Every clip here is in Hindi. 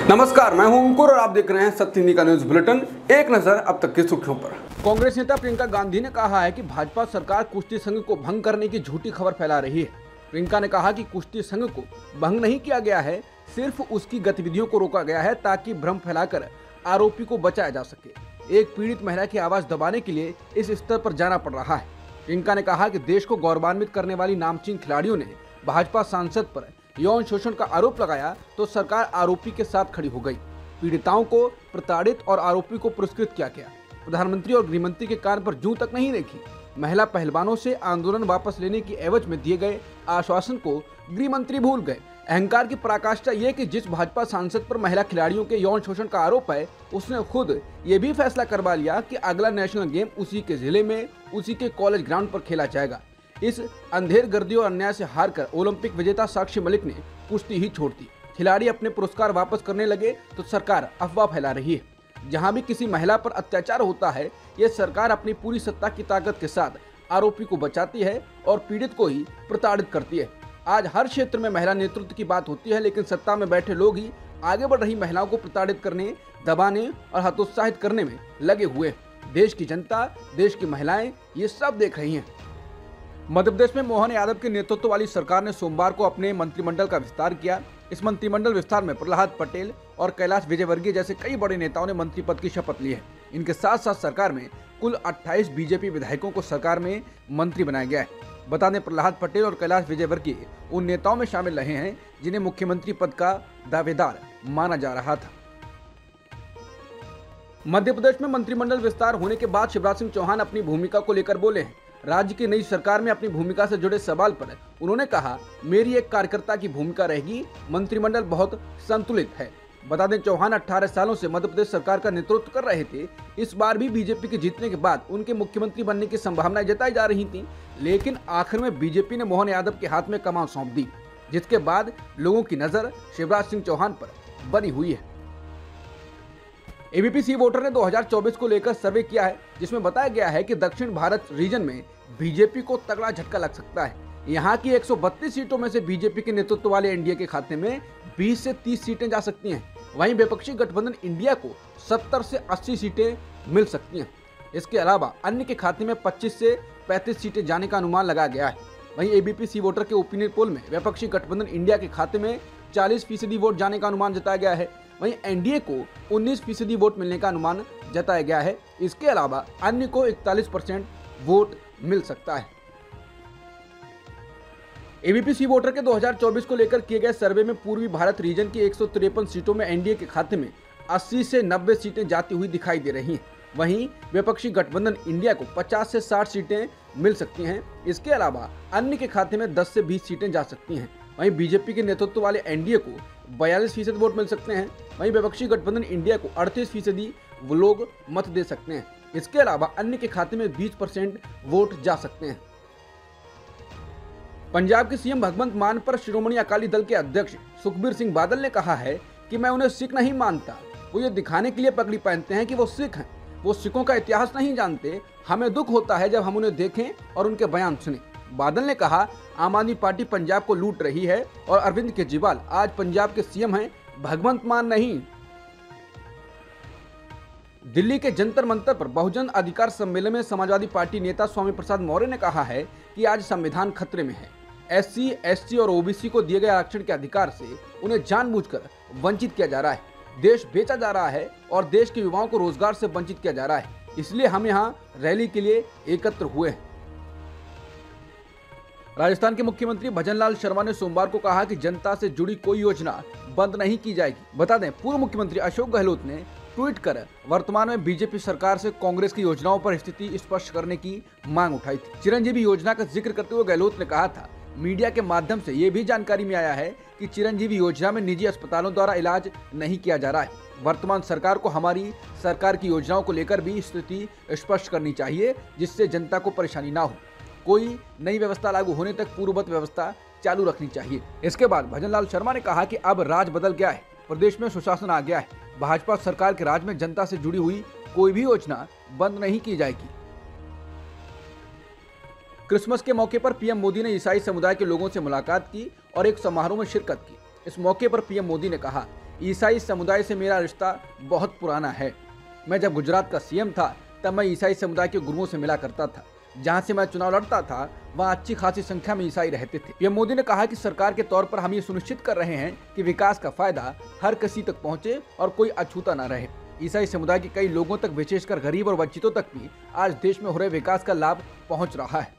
नमस्कार, मैं हूं अंकुर और आप देख रहे हैं सत्य हिंदी का न्यूज बुलेटिन। एक नजर अब तक की सुर्खियों पर। कांग्रेस नेता प्रियंका गांधी ने कहा है कि भाजपा सरकार कुश्ती संघ को भंग करने की झूठी खबर फैला रही है। प्रियंका ने कहा कि कुश्ती संघ को भंग नहीं किया गया है, सिर्फ उसकी गतिविधियों को रोका गया है ताकि भ्रम फैलाकर आरोपी को बचाया जा सके। एक पीड़ित महिला की आवाज दबाने के लिए इस स्तर पर जाना पड़ रहा है। प्रियंका ने कहा कि देश को गौरवान्वित करने वाली नामचीन खिलाड़ियों ने भाजपा सांसद पर यौन शोषण का आरोप लगाया तो सरकार आरोपी के साथ खड़ी हो गई। पीड़िताओं को प्रताड़ित और आरोपी को पुरस्कृत किया गया। प्रधानमंत्री और गृहमंत्री के कान पर जूं तक नहीं रेखी। महिला पहलवानों से आंदोलन वापस लेने की एवज में दिए गए आश्वासन को गृहमंत्री भूल गए। अहंकार की पराकाष्ठा ये कि जिस भाजपा सांसद पर महिला खिलाड़ियों के यौन शोषण का आरोप है, उसने खुद ये भी फैसला करवा लिया कि अगला नेशनल गेम उसी के जिले में, उसी के कॉलेज ग्राउंड पर खेला जाएगा। इस अंधेर गर्दी और अन्याय से हारकर ओलंपिक विजेता साक्षी मलिक ने कुश्ती ही छोड़ दी। खिलाड़ी अपने पुरस्कार वापस करने लगे तो सरकार अफवाह फैला रही है। जहां भी किसी महिला पर अत्याचार होता है, ये सरकार अपनी पूरी सत्ता की ताकत के साथ आरोपी को बचाती है और पीड़ित को ही प्रताड़ित करती है। आज हर क्षेत्र में महिला नेतृत्व की बात होती है, लेकिन सत्ता में बैठे लोग ही आगे बढ़ रही महिलाओं को प्रताड़ित करने, दबाने और हतोत्साहित करने में लगे हुए। देश की जनता, देश की महिलाएं ये सब देख रही हैं। मध्य प्रदेश में मोहन यादव के नेतृत्व वाली सरकार ने सोमवार को अपने मंत्रिमंडल का विस्तार किया। इस मंत्रिमंडल विस्तार में प्रहलाद पटेल और कैलाश विजयवर्गीय जैसे कई बड़े नेताओं ने मंत्री पद की शपथ ली है। इनके साथ साथ सरकार में कुल 28 बीजेपी विधायकों को सरकार में मंत्री बनाया गया है। बता दें, प्रहलाद पटेल और कैलाश विजयवर्गीय उन नेताओं में शामिल रहे हैं जिन्हें मुख्यमंत्री पद का दावेदार माना जा रहा था। मध्य प्रदेश में मंत्रिमंडल विस्तार होने के बाद शिवराज सिंह चौहान अपनी भूमिका को लेकर बोले हैं। राज्य की नई सरकार में अपनी भूमिका से जुड़े सवाल पर उन्होंने कहा, मेरी एक कार्यकर्ता की भूमिका रहेगी, मंत्रिमंडल बहुत संतुलित है। बता दें, चौहान 18 सालों से मध्य प्रदेश सरकार का नेतृत्व कर रहे थे। इस बार भी बीजेपी के जीतने के बाद उनके मुख्यमंत्री बनने की संभावनाएं जताई जा रही थी, लेकिन आखिर में बीजेपी ने मोहन यादव के हाथ में कमान सौंप दी, जिसके बाद लोगों की नजर शिवराज सिंह चौहान पर बनी हुई है। एबीपी सी वोटर ने 2024 को लेकर सर्वे किया है, जिसमें बताया गया है कि दक्षिण भारत रीजन में बीजेपी को तगड़ा झटका लग सकता है। यहाँ की 132 सीटों में से बीजेपी के नेतृत्व वाले एनडीए के खाते में 20 से 30 सीटें जा सकती हैं। वहीं विपक्षी गठबंधन इंडिया को 70 से 80 सीटें मिल सकती हैं। इसके अलावा अन्य के खाते में 25 से 35 सीटें जाने का अनुमान लगाया गया है। वहीं एबीपी सी वोटर के ओपिनियन पोल में विपक्षी गठबंधन इंडिया के खाते में 40% वोट जाने का अनुमान जताया गया है। वहीं एनडीए को 19% वोट मिलने का अनुमान जताया गया है। इसके अलावा अन्य को 41% वोट मिल सकता है। एबीपी सी वोटर के 2024 को लेकर किए गए सर्वे में पूर्वी भारत रीजन की 153 सीटों में एनडीए के खाते में 80 से 90 सीटें जाती हुई दिखाई दे रही हैं। वहीं विपक्षी गठबंधन इंडिया को 50 से 60 सीटें मिल सकती हैं। इसके अलावा अन्य के खाते में 10 से 20 सीटें जा सकती हैं। वहीं बीजेपी के नेतृत्व वाले एनडीए को 42% वोट मिल सकते हैं। वहीं विपक्षी गठबंधन इंडिया को 38% लोग मत दे सकते हैं। इसके अलावा अन्य के खाते में 20% वोट जा सकते हैं। पंजाब के सीएम भगवंत मान पर श्रोमणी अकाली दल के अध्यक्ष सुखबीर सिंह बादल ने कहा है कि मैं उन्हें सिख नहीं मानता। वो ये दिखाने के लिए पगड़ी पहनते हैं कि वो सिख हैं। वो सिखों का इतिहास नहीं जानते। हमें दुख होता है जब हम उन्हें देखें और उनके बयान सुने। बादल ने कहा, आम आदमी पार्टी पंजाब को लूट रही है और अरविंद केजरीवाल आज पंजाब के सीएम हैं, भगवंत मान नहीं। दिल्ली के जंतर मंतर पर बहुजन अधिकार सम्मेलन में समाजवादी पार्टी नेता स्वामी प्रसाद मौर्य ने कहा है कि आज संविधान खतरे में है। एससी, एसटी और ओबीसी को दिए गए आरक्षण के अधिकार से उन्हें जानबूझकर वंचित किया जा रहा है। देश बेचा जा रहा है और देश के युवाओं को रोजगार से वंचित किया जा रहा है। इसलिए हम यहाँ रैली के लिए एकत्र हुए हैं। राजस्थान के मुख्यमंत्री भजनलाल शर्मा ने सोमवार को कहा कि जनता से जुड़ी कोई योजना बंद नहीं की जाएगी। बता दें, पूर्व मुख्यमंत्री अशोक गहलोत ने ट्वीट कर वर्तमान में बीजेपी सरकार से कांग्रेस की योजनाओं पर स्थिति स्पष्ट करने की मांग उठाई थी। चिरंजीवी योजना का जिक्र करते हुए गहलोत ने कहा था, मीडिया के माध्यम से ये भी जानकारी में आया है कि चिरंजीवी योजना में निजी अस्पतालों द्वारा इलाज नहीं किया जा रहा है। वर्तमान सरकार को हमारी सरकार की योजनाओं को लेकर भी स्थिति स्पष्ट करनी चाहिए, जिससे जनता को परेशानी ना हो। कोई नई व्यवस्था लागू होने तक पूर्ववत व्यवस्था चालू रखनी चाहिए। इसके बाद भजनलाल शर्मा ने कहा कि अब राज बदल गया है, प्रदेश में सुशासन आ गया है। भाजपा सरकार के राज में जनता से जुड़ी हुई कोई भी योजना बंद नहीं की जाएगी। क्रिसमस के मौके पर पीएम मोदी ने ईसाई समुदाय के लोगों से मुलाकात की और एक समारोह में शिरकत की। इस मौके पर पीएम मोदी ने कहा, ईसाई समुदाय से मेरा रिश्ता बहुत पुराना है। मैं जब गुजरात का सीएम था तब मैं ईसाई समुदाय के गुरुओं से मिला करता था। जहां से मैं चुनाव लड़ता था वहां अच्छी खासी संख्या में ईसाई रहते थे। पीएम मोदी ने कहा कि सरकार के तौर पर हम ये सुनिश्चित कर रहे हैं कि विकास का फायदा हर किसी तक पहुंचे और कोई अछूता न रहे। ईसाई समुदाय के कई लोगों तक, विशेषकर गरीब और वंचितों तक भी आज देश में हो रहे विकास का लाभ पहुंच रहा है।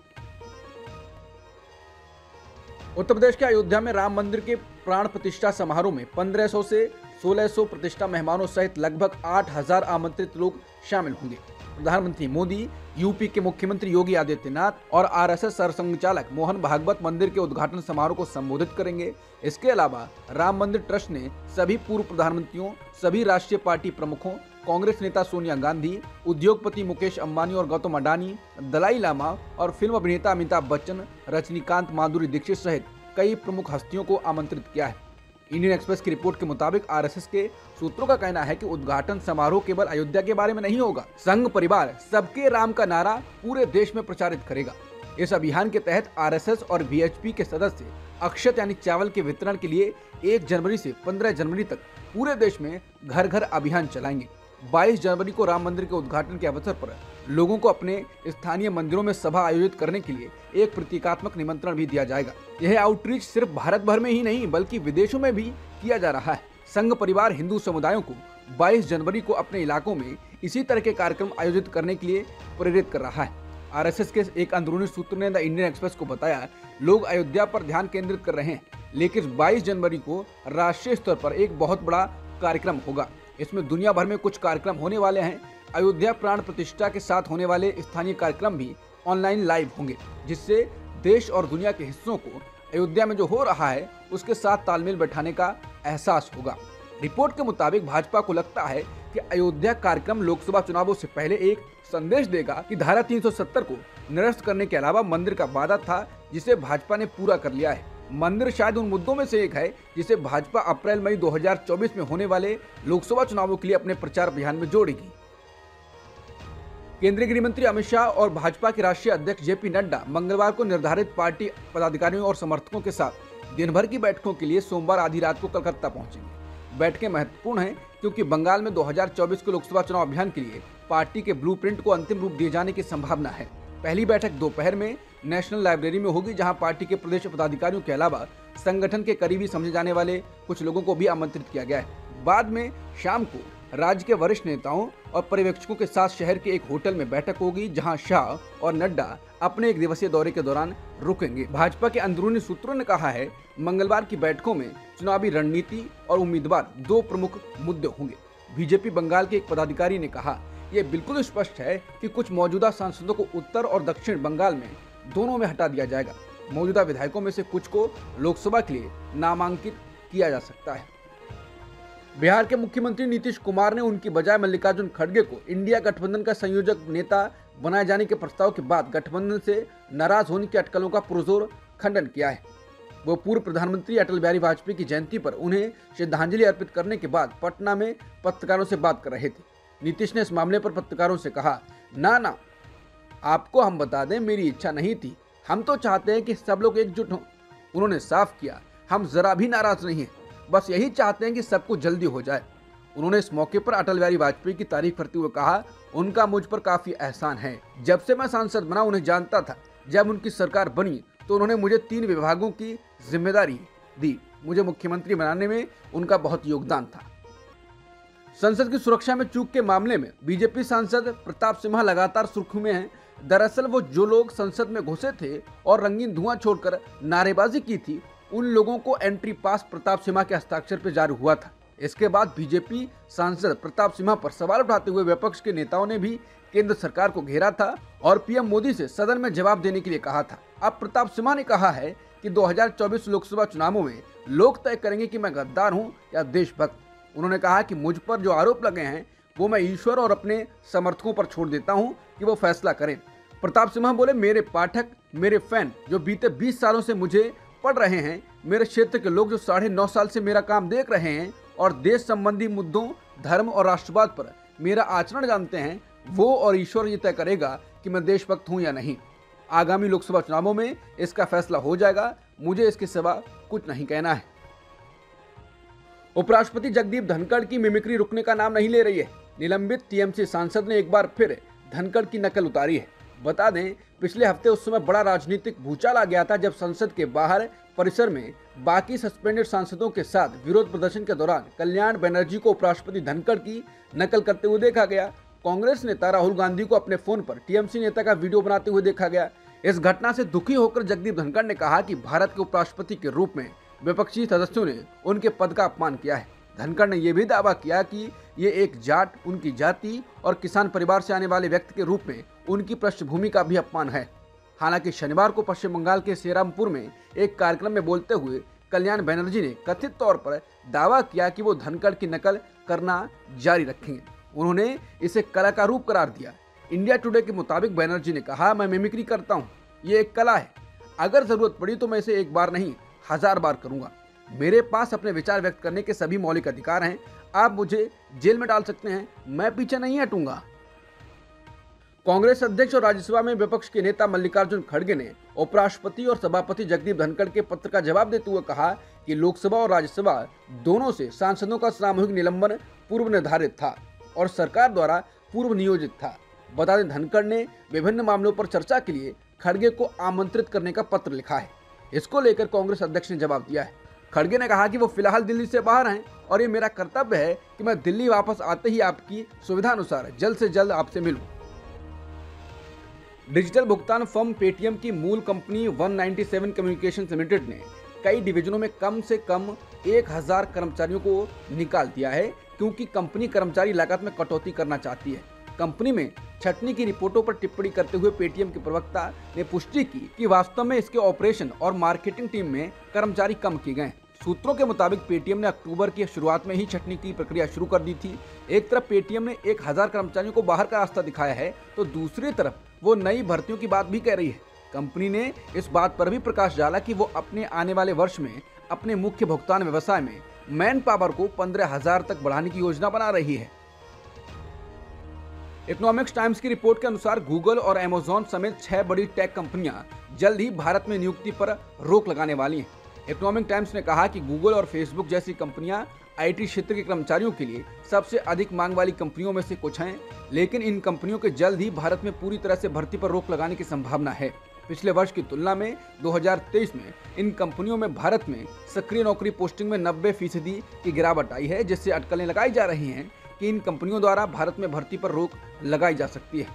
उत्तर प्रदेश के अयोध्या में राम मंदिर के प्राण प्रतिष्ठा समारोह में 1500 से 1600 प्रतिष्ठा मेहमानों सहित लगभग 8000 आमंत्रित लोग शामिल होंगे। प्रधानमंत्री मोदी, यूपी के मुख्यमंत्री योगी आदित्यनाथ और आरएसएस सरसंघचालक मोहन भागवत मंदिर के उद्घाटन समारोह को संबोधित करेंगे। इसके अलावा राम मंदिर ट्रस्ट ने सभी पूर्व प्रधानमंत्रियों, सभी राष्ट्रीय पार्टी प्रमुखों, कांग्रेस नेता सोनिया गांधी, उद्योगपति मुकेश अंबानी और गौतम अडानी, दलाई लामा और फिल्म अभिनेता अमिताभ बच्चन, रजनीकांत, माधुरी दीक्षित सहित कई प्रमुख हस्तियों को आमंत्रित किया है। इंडियन एक्सप्रेस की रिपोर्ट के मुताबिक आरएसएस के सूत्रों का कहना है कि उद्घाटन समारोह केवल अयोध्या के बारे में नहीं होगा। संघ परिवार सबके राम का नारा पूरे देश में प्रचारित करेगा। इस अभियान के तहत आरएसएस और वीएचपी के सदस्य अक्षत यानी चावल के वितरण के लिए 1 जनवरी से 15 जनवरी तक पूरे देश में घर घर अभियान चलाएंगे। 22 जनवरी को राम मंदिर के उद्घाटन के अवसर पर लोगों को अपने स्थानीय मंदिरों में सभा आयोजित करने के लिए एक प्रतीकात्मक निमंत्रण भी दिया जाएगा। यह आउटरीच सिर्फ भारत भर में ही नहीं बल्कि विदेशों में भी किया जा रहा है। संघ परिवार हिंदू समुदायों को 22 जनवरी को अपने इलाकों में इसी तरह के कार्यक्रम आयोजित करने के लिए प्रेरित कर रहा है। आरएसएस के एक अंदरूनी सूत्र ने द इंडियन एक्सप्रेस को बताया, लोग अयोध्या पर ध्यान केंद्रित कर रहे हैं, लेकिन 22 जनवरी को राष्ट्रीय स्तर पर एक बहुत बड़ा कार्यक्रम होगा। इसमें दुनिया भर में कुछ कार्यक्रम होने वाले हैं। अयोध्या प्राण प्रतिष्ठा के साथ होने वाले स्थानीय कार्यक्रम भी ऑनलाइन लाइव होंगे, जिससे देश और दुनिया के हिस्सों को अयोध्या में जो हो रहा है उसके साथ तालमेल बैठाने का एहसास होगा। रिपोर्ट के मुताबिक भाजपा को लगता है कि अयोध्या कार्यक्रम लोकसभा चुनावों से पहले एक संदेश देगा कि धारा 370 को निरस्त करने के अलावा मंदिर का वादा था जिसे भाजपा ने पूरा कर लिया है। मंदिर शायद उन मुद्दों में से एक है जिसे भाजपा अप्रैल-मई 2024 में होने वाले लोकसभा चुनावों के लिए अपने प्रचार अभियान में जोड़ेगी। केंद्रीय गृह मंत्री अमित शाह और भाजपा के राष्ट्रीय अध्यक्ष जेपी नड्डा मंगलवार को निर्धारित पार्टी पदाधिकारियों और समर्थकों के साथ दिन भर की बैठकों के लिए सोमवार आधी रात को कलकत्ता पहुंचेंगे। बैठकें महत्वपूर्ण हैं क्योंकि बंगाल में 2024 के लोकसभा चुनाव अभियान के लिए पार्टी के ब्लूप्रिंट को अंतिम रूप दिए जाने की संभावना है। पहली बैठक दोपहर में नेशनल लाइब्रेरी में होगी, जहां पार्टी के प्रदेश पदाधिकारियों के अलावा संगठन के करीबी समझे जाने वाले कुछ लोगों को भी आमंत्रित किया गया है। बाद में शाम को राज्य के वरिष्ठ नेताओं और पर्यवेक्षकों के साथ शहर के एक होटल में बैठक होगी, जहां शाह और नड्डा अपने 1 दिवसीय दौरे के दौरान रुकेंगे। भाजपा के अंदरूनी सूत्रों ने कहा है, मंगलवार की बैठकों में चुनावी रणनीति और उम्मीदवार 2 प्रमुख मुद्दे होंगे। बीजेपी बंगाल के एक पदाधिकारी ने कहा, यह बिल्कुल स्पष्ट है कि कुछ मौजूदा सांसदों को उत्तर और दक्षिण बंगाल में दोनों में हटा दिया जाएगा। मौजूदा विधायकों में से कुछ को लोकसभा के लिए नामांकित किया जा सकता है। बिहार के मुख्यमंत्री नीतीश कुमार ने उनकी बजाय मल्लिकार्जुन खड़गे को इंडिया गठबंधन का संयोजक नेता बनाए जाने के प्रस्ताव के बाद गठबंधन से नाराज होने की अटकलों का पुरजोर खंडन किया है। वो पूर्व प्रधानमंत्री अटल बिहारी वाजपेयी की जयंती पर उन्हें श्रद्धांजलि अर्पित करने के बाद पटना में पत्रकारों से बात कर रहे थे। नीतीश ने इस मामले पर पत्रकारों से कहा, ना आपको हम बता दें, मेरी इच्छा नहीं थी, हम तो चाहते हैं कि सब लोग एकजुट हों। उन्होंने साफ किया, हम जरा भी नाराज नहीं हैं, बस यही चाहते हैं कि सब कुछ जल्दी हो जाए। उन्होंने इस मौके पर अटल बिहारी वाजपेयी की तारीफ करते हुए कहा, उनका मुझ पर काफी एहसान है। जब से मैं सांसद बना उन्हें जानता था। जब उनकी सरकार बनी तो उन्होंने मुझे 3 विभागों की जिम्मेदारी दी। मुझे मुख्यमंत्री बनाने में उनका बहुत योगदान था। संसद की सुरक्षा में चूक के मामले में बीजेपी सांसद प्रताप सिम्हा लगातार सुर्खियों में हैं। दरअसल वो जो लोग संसद में घुसे थे और रंगीन धुआं छोड़कर नारेबाजी की थी, उन लोगों को एंट्री पास प्रताप सिम्हा के हस्ताक्षर पर जारी हुआ था। इसके बाद बीजेपी सांसद प्रताप सिम्हा पर सवाल उठाते हुए विपक्ष के नेताओं ने भी केंद्र सरकार को घेरा था और पीएम मोदी से सदन में जवाब देने के लिए कहा था। अब प्रताप सिम्हा ने कहा है कि 2024 लोकसभा चुनावों में लोग तय करेंगे कि मैं गद्दार हूं या देशभक्त। उन्होंने कहा कि मुझ पर जो आरोप लगे हैं वो मैं ईश्वर और अपने समर्थकों पर छोड़ देता हूं कि वो फैसला करें। प्रताप सिम्हा बोले, मेरे पाठक, मेरे फैन जो बीते 20 सालों से मुझे पढ़ रहे हैं, मेरे क्षेत्र के लोग जो 9.5 साल से मेरा काम देख रहे हैं और देश संबंधी मुद्दों, धर्म और राष्ट्रवाद पर मेरा आचरण जानते हैं, वो और ईश्वर ये तय करेगा कि मैं देशभक्त हूं या नहीं। आगामी लोकसभा चुनावों में इसका फैसला हो जाएगा। मुझे इसके सिवा कुछ नहीं कहना है। उपराष्ट्रपति जगदीप धनखड़ की मिमिक्री रुकने का नाम नहीं ले रही है। निलंबित टीएमसी सांसद ने एक बार फिर धनखड़ की नकल उतारी है। बता दें, पिछले हफ्ते उस समय बड़ा राजनीतिक भूचाल आ गया था जब संसद के बाहर परिसर में बाकी सस्पेंडेड सांसदों के साथ विरोध प्रदर्शन के दौरान कल्याण बनर्जी को उपराष्ट्रपति धनखड़ की नकल करते हुए देखा गया। कांग्रेस नेता राहुल गांधी को अपने फोन पर टीएमसी नेता का वीडियो बनाते हुए देखा गया। इस घटना से दुखी होकर जगदीप धनखड़ ने कहा कि भारत के उपराष्ट्रपति के रूप में विपक्षी सदस्यों ने उनके पद का अपमान किया है। धनखड़ ने यह भी दावा किया कि ये एक जाट, उनकी जाति और किसान परिवार से आने वाले व्यक्ति के रूप में उनकी पृष्ठभूमि का भी अपमान है। हालांकि शनिवार को पश्चिम बंगाल के सेरामपुर में एक कार्यक्रम में बोलते हुए कल्याण बनर्जी ने कथित तौर पर दावा किया कि वो धनखड़ की नकल करना जारी रखेंगे। उन्होंने इसे कला का रूप करार दिया। इंडिया टुडे के मुताबिक बनर्जी ने कहा, मैं मिमिक्री करता हूँ, ये एक कला है। अगर जरूरत पड़ी तो मैं इसे एक बार नहीं 1000 बार करूंगा। मेरे पास अपने विचार व्यक्त करने के सभी मौलिक अधिकार हैं। आप मुझे जेल में डाल सकते हैं, मैं पीछे नहीं हटूंगा। कांग्रेस अध्यक्ष और राज्यसभा में विपक्ष के नेता मल्लिकार्जुन खड़गे ने उपराष्ट्रपति और सभापति जगदीप धनखड़ के पत्र का जवाब देते हुए कहा कि लोकसभा और राज्यसभा दोनों से सांसदों का सामूहिक निलंबन पूर्व निर्धारित था और सरकार द्वारा पूर्व नियोजित था। बता दें, धनखड़ ने विभिन्न मामलों पर चर्चा के लिए खड़गे को आमंत्रित करने का पत्र लिखा है। इसको लेकर कांग्रेस अध्यक्ष ने जवाब दिया है। खड़गे ने कहा कि वो फिलहाल दिल्ली से बाहर हैं और ये मेरा कर्तव्य है कि मैं दिल्ली वापस आते ही आपकी सुविधा अनुसार जल्द से जल्द आपसे मिलूं। डिजिटल भुगतान फर्म पेटीएम की मूल कंपनी 197 कम्युनिकेशंस लिमिटेड ने कई डिवीजनों में कम से कम 1000 कर्मचारियों को निकाल दिया है क्योंकि कंपनी कर्मचारी लागत में कटौती करना चाहती है। कंपनी में छटनी की रिपोर्टों पर टिप्पणी करते हुए पेटीएम के प्रवक्ता ने पुष्टि की कि वास्तव में इसके ऑपरेशन और मार्केटिंग टीम में कर्मचारी कम किए गए। सूत्रों के मुताबिक पेटीएम ने अक्टूबर की शुरुआत में ही छटनी की प्रक्रिया शुरू कर दी थी। एक तरफ पेटीएम ने 1000 कर्मचारियों को बाहर का रास्ता दिखाया है तो दूसरी तरफ वो नई भर्तियों की बात भी कह रही है। कंपनी ने इस बात पर भी प्रकाश डाला कि वो अपने आने वाले वर्ष में अपने मुख्य भुगतान व्यवसाय में मैन पावर को 15,000 तक बढ़ाने की योजना बना रही है। इकोनॉमिक्स टाइम्स की रिपोर्ट के अनुसार गूगल और अमेज़न समेत 6 बड़ी टेक कंपनियां जल्द ही भारत में नियुक्ति पर रोक लगाने वाली हैं। इकोनॉमिक टाइम्स ने कहा कि गूगल और फेसबुक जैसी कंपनियां आईटी क्षेत्र के कर्मचारियों के लिए सबसे अधिक मांग वाली कंपनियों में से कुछ हैं, लेकिन इन कंपनियों के जल्द ही भारत में पूरी तरह से भर्ती पर रोक लगाने की संभावना है। पिछले वर्ष की तुलना में 2023 में इन कंपनियों में भारत में सक्रिय नौकरी पोस्टिंग में 90% की गिरावट आई है, जिससे अटकलें लगाई जा रही हैं कि इन कंपनियों द्वारा भारत में भर्ती पर रोक लगाई जा सकती है।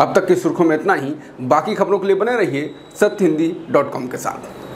अब तक की सुर्खियों में इतना ही। बाकी खबरों के लिए बने रहिए सत्यहिंदी.com के साथ।